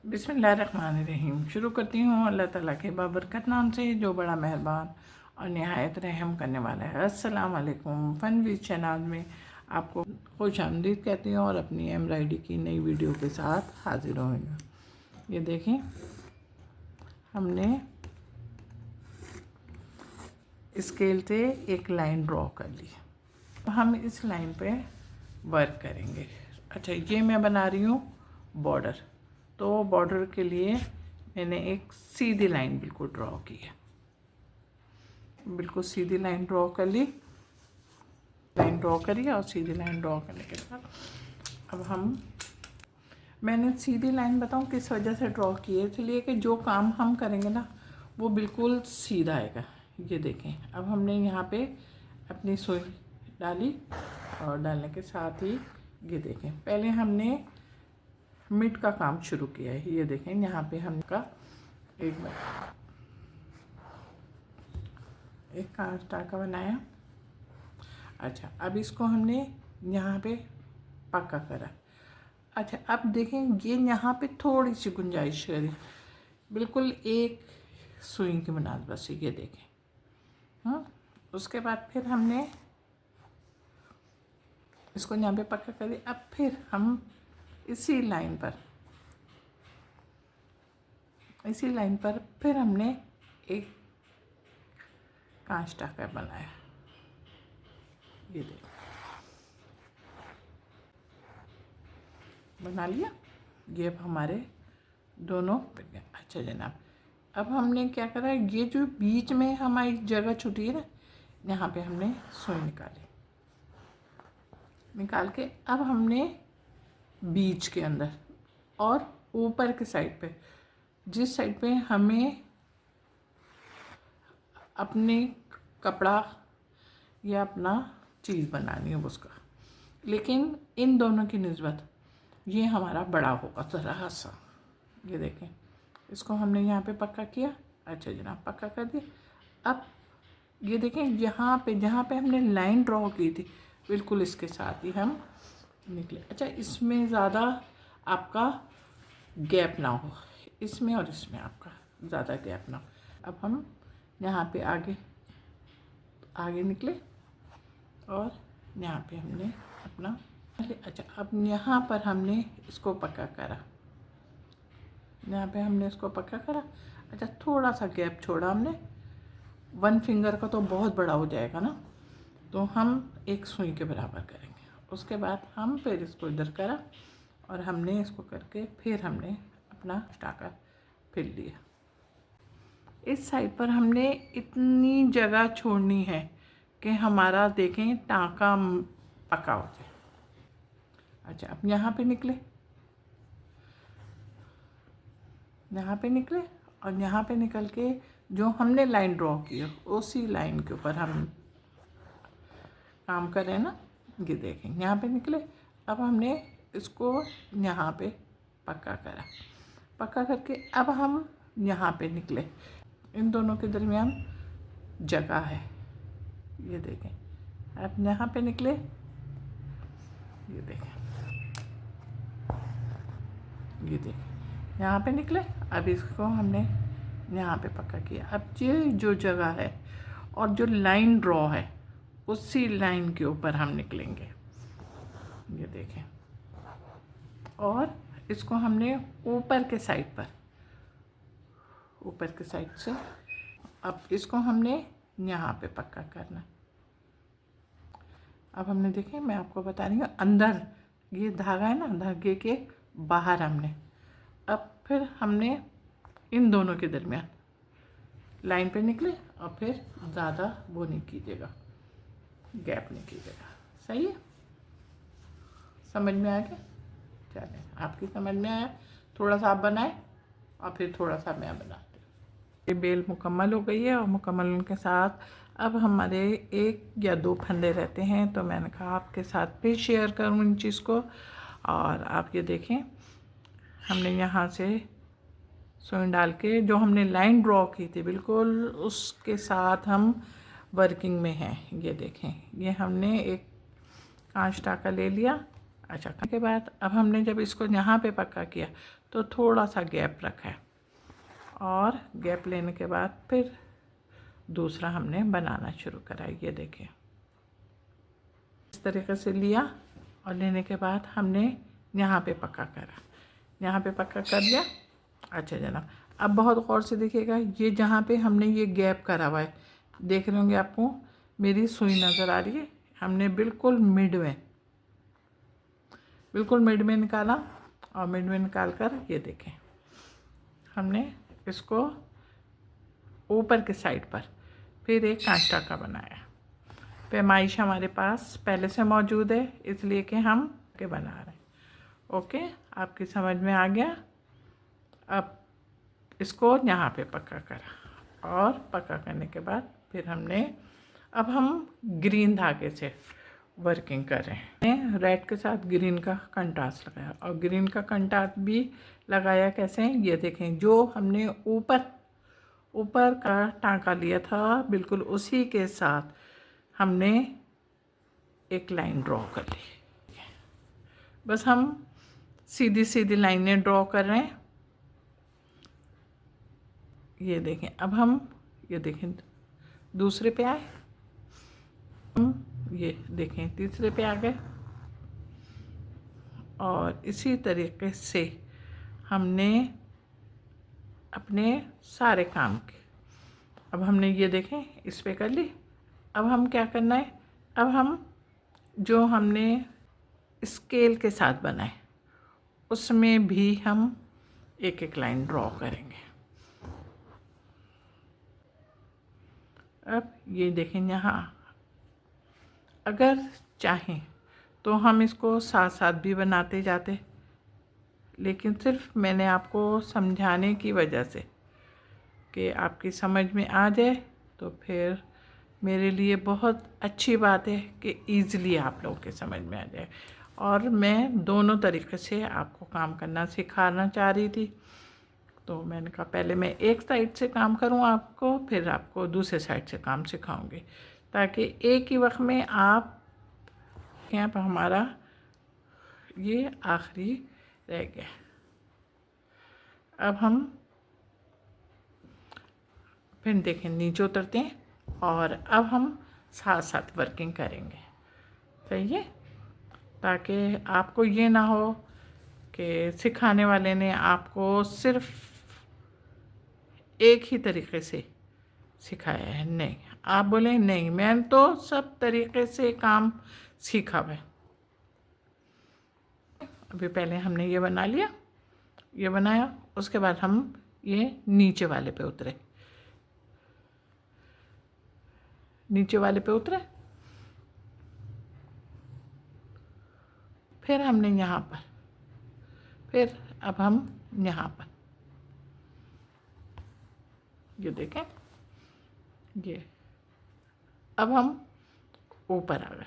बिस्मिल्लाहिर्रहमानिर्रहीम। शुरू करती हूँ अल्लाह ताला के बाबरकत नाम से जो बड़ा मेहरबान और नहायत रहम करने वाला है। अस्सलाम वालेकुम। फन विद शहनाज में आपको खुश आमदीद कहती हूँ और अपनी एम्ब्रॉयडरी की नई वीडियो के साथ हाजिर होंगे। ये देखें, हमने स्केल से एक लाइन ड्रॉ कर ली। हम इस लाइन पे वर्क करेंगे। अच्छा, ये मैं बना रही हूँ बॉर्डर। तो बॉर्डर के लिए मैंने एक सीधी लाइन बिल्कुल ड्रॉ की है। बिल्कुल सीधी लाइन ड्रॉ कर ली, लाइन ड्रॉ करी और सीधी लाइन ड्रॉ करने के बाद अब मैंने सीधी लाइन बताऊँ किस वजह से ड्रॉ की है, इसलिए कि जो काम हम करेंगे ना वो बिल्कुल सीधा आएगा। ये देखें, अब हमने यहाँ पे अपनी सुई डाली और डालने के साथ ही ये देखें, पहले हमने मिड का काम शुरू किया है। ये देखें, यहाँ पे हमका एक कांच टाका बनाया। अच्छा, अब इसको हमने यहाँ पे पक्का करा। अच्छा, अब देखें, ये यहाँ पे थोड़ी सी गुंजाइश करी, बिल्कुल एक सुई की मुनासिबत बस। ये देखें, उसके बाद फिर हमने इसको यहाँ पे पक्का करी। अब फिर हम इसी लाइन पर फिर हमने एक कांच टाका बनाया। ये देखो, बना लिया। ये अब हमारे दोनों। अच्छा जनाब, अब हमने क्या करा, ये जो बीच में हमारी जगह छुटी है ना, यहाँ पे हमने सुई निकाल के अब हमने बीच के अंदर और ऊपर के साइड पे, जिस साइड पे हमें अपने कपड़ा या अपना चीज़ बनानी है उसका, लेकिन इन दोनों की निस्बत ये हमारा बड़ा होगा ज़रा सा। ये देखें, इसको हमने यहाँ पे पक्का किया। अच्छा जनाब, पक्का कर दिया। अब ये देखें, जहाँ पे हमने लाइन ड्रॉ की थी बिल्कुल इसके साथ ही हम निकले। अच्छा, इसमें ज़्यादा आपका गैप ना हो, इसमें और इसमें आपका ज़्यादा गैप ना हो। अब हम यहाँ पे आगे निकले और यहाँ पे हमने अपना। अच्छा, अब यहाँ पर हमने इसको पक्का करा, यहाँ पे हमने इसको पक्का करा। अच्छा, थोड़ा सा गैप छोड़ा हमने, 1 फिंगर का तो बहुत बड़ा हो जाएगा ना, तो हम एक सुई के बराबर करेंगे। उसके बाद हम फिर इसको इधर करा और हमने इसको करके फिर हमने अपना टाका फिर लिया। इस साइड पर हमने इतनी जगह छोड़नी है कि हमारा देखें टाका पक्का हो जाए। अच्छा, अब यहाँ पे निकले और यहाँ पे निकल के जो हमने लाइन ड्रॉ की है उसी लाइन के ऊपर हम काम कर रहे हैं ना। ये देखें, यहाँ पे निकले। अब हमने इसको यहाँ पे पक्का करा, पक्का करके अब हम यहाँ पे निकले। इन दोनों के दरमियान जगह है। ये देखें, अब यहाँ पे निकले। ये देखें, यहाँ पे निकले। अब इसको हमने यहाँ पे पक्का किया। अब ये जो जगह है और जो लाइन ड्रॉ है उसी लाइन के ऊपर हम निकलेंगे। ये देखें, और इसको हमने ऊपर के साइड से अब इसको हमने यहाँ पे पक्का करना। अब हमने देखें, मैं आपको बता रही हूँ, अंदर ये धागा है ना, धागे के बाहर हमने अब फिर हमने इन दोनों के दरमियान लाइन पे निकले और फिर ज़्यादा वो नहीं कीजिएगा, गैप नहीं कीजिएगा। सही है, समझ में आ गया? चलें, आपकी समझ में आया, थोड़ा सा आप बनाएं और फिर थोड़ा सा मैं बनाती हूँ। ये बेल मुकम्मल हो गई है और मुकम्मल उनके साथ अब हमारे 1 या 2 फंदे रहते हैं, तो मैंने कहा आपके साथ फिर शेयर करूँ इन चीज़ को। और आप ये देखें, हमने यहाँ से सुई डाल के जो हमने लाइन ड्रॉ की थी बिल्कुल उसके साथ हम वर्किंग में हैं। ये देखें, ये हमने एक कांच टाका ले लिया। अच्छा, के बाद अब हमने जब इसको यहाँ पे पक्का किया तो थोड़ा सा गैप रखा है, और गैप लेने के बाद फिर दूसरा हमने बनाना शुरू करा। ये देखिए इस तरीके से लिया, और लेने के बाद हमने यहाँ पे पक्का करा, यहाँ पे पक्का कर लिया। अच्छा जनाब, अब बहुत गौर से देखिएगा, ये जहाँ पे हमने ये गैप करा हुआ है, देख रहे होंगे आपको मेरी सुई नज़र आ रही है, हमने बिल्कुल मिड में निकाला, और मिड में निकाल कर ये देखें हमने इसको ऊपर के साइड पर फिर एक कांटा का बनाया। पैमाइश हमारे पास पहले से मौजूद है, इसलिए कि हम के बना रहे हैं। ओके, आपकी समझ में आ गया। अब इसको यहाँ पे पक्का करा, और पक्का करने के बाद फिर अब हम ग्रीन धागे से वर्किंग कर रहे हैं। रेड के साथ ग्रीन का कंट्रास्ट लगाया, और ग्रीन का कंट्रास्ट भी लगाया कैसे, ये देखें, जो हमने ऊपर का टांका लिया था बिल्कुल उसी के साथ हमने एक लाइन ड्रॉ कर ली। बस हम सीधी सीधी लाइनें ड्रॉ कर रहे हैं। ये देखें, अब हम ये देखें दूसरे पे आए, हम ये देखें तीसरे पे आ गए, और इसी तरीके से हमने अपने सारे काम के, अब हमने ये देखें इस पे कर ली। अब हम क्या करना है, अब हम जो हमने स्केल के साथ बनाए उसमें भी हम एक एक लाइन ड्रॉ करेंगे। अब ये देखें, यहाँ अगर चाहें तो हम इसको साथ साथ भी बनाते जाते, लेकिन सिर्फ मैंने आपको समझाने की वजह से कि आपकी समझ में आ जाए, तो फिर मेरे लिए बहुत अच्छी बात है कि ईज़िली आप लोगों के समझ में आ जाए। और मैं दोनों तरीके से आपको काम करना सिखाना चाह रही थी, तो मैंने कहा पहले मैं एक साइड से काम करूं आपको, फिर आपको दूसरे साइड से काम सिखाऊंगी, ताकि एक ही वक्त में आप यहाँ पर हमारा ये आखिरी रह गया। अब हम फिर देखें नीचे उतरते हैं, और अब हम साथ साथ वर्किंग करेंगे, सही है, ताकि आपको ये ना हो कि सिखाने वाले ने आपको सिर्फ एक ही तरीके से सिखाया है। नहीं, आप बोले नहीं मैंने तो सब तरीके से काम सीखा है। अभी पहले हमने ये बना लिया, ये बनाया, उसके बाद हम ये नीचे वाले पे उतरे, फिर हमने यहाँ पर, फिर अब हम यहाँ पर ये देखें, ये अब हम ऊपर आ गए।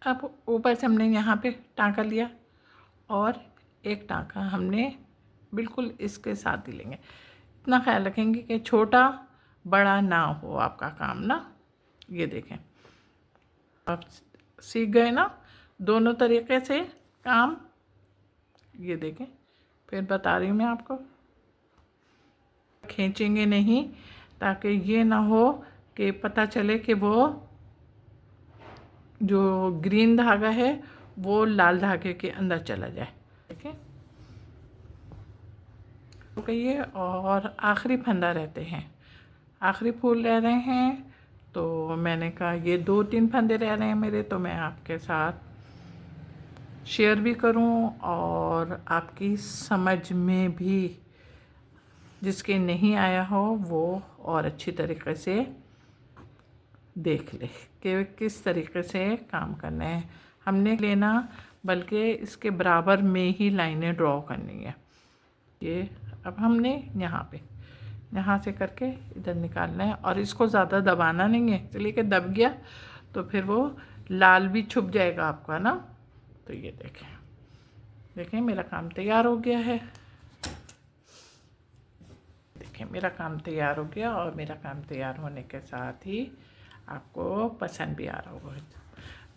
अब ऊपर से हमने यहाँ पे टाँका लिया, और एक टाँका हमने बिल्कुल इसके साथ ही लेंगे। इतना ख्याल रखेंगे कि छोटा बड़ा ना हो आपका काम ना। ये देखें, आप सीख गए ना दोनों तरीके से काम। ये देखें, फिर बता रही हूँ मैं आपको, खींचेंगे नहीं, ताकि ये ना हो कि पता चले कि वो जो ग्रीन धागा है वो लाल धागे के अंदर चला जाए। ठीक है, तो कहिए, और आखिरी फंदा रहते हैं, आखिरी फूल रह रहे हैं, तो मैंने कहा ये 2-3 फंदे रह रहे हैं मेरे, तो मैं आपके साथ शेयर भी करूं, और आपकी समझ में भी जिसके नहीं आया हो वो और अच्छी तरीके से देख ले कि किस तरीके से काम करना है। हमने लेना बल्कि इसके बराबर में ही लाइनें ड्रॉ करनी है। ये अब हमने यहाँ से करके इधर निकालना है, और इसको ज़्यादा दबाना नहीं है, इसलिए कि दब गया तो फिर वो लाल भी छुप जाएगा आपका ना। तो ये देखें मेरा काम तैयार हो गया है। देखें मेरा काम तैयार हो गया, और मेरा काम तैयार होने के साथ ही आपको पसंद भी आ रहा होगा।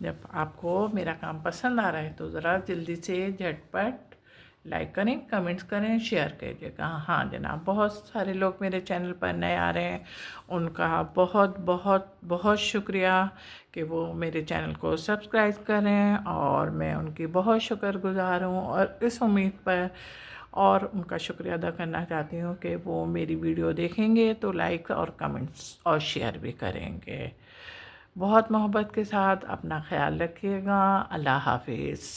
जब आपको मेरा काम पसंद आ रहा है तो ज़रा जल्दी से झटपट लाइक करें, कमेंट्स करें, शेयर कीजिएगा। हाँ जनाब, बहुत सारे लोग मेरे चैनल पर नए आ रहे हैं, उनका बहुत बहुत बहुत शुक्रिया कि वो मेरे चैनल को सब्सक्राइब करें, और मैं उनकी बहुत शुक्रगुज़ार हूँ। और इस उम्मीद पर और उनका शुक्रिया अदा करना चाहती हूँ कि वो मेरी वीडियो देखेंगे तो लाइक और कमेंट्स और शेयर भी करेंगे। बहुत मोहब्बत के साथ अपना ख्याल रखिएगा। अल्लाह हाफिज़।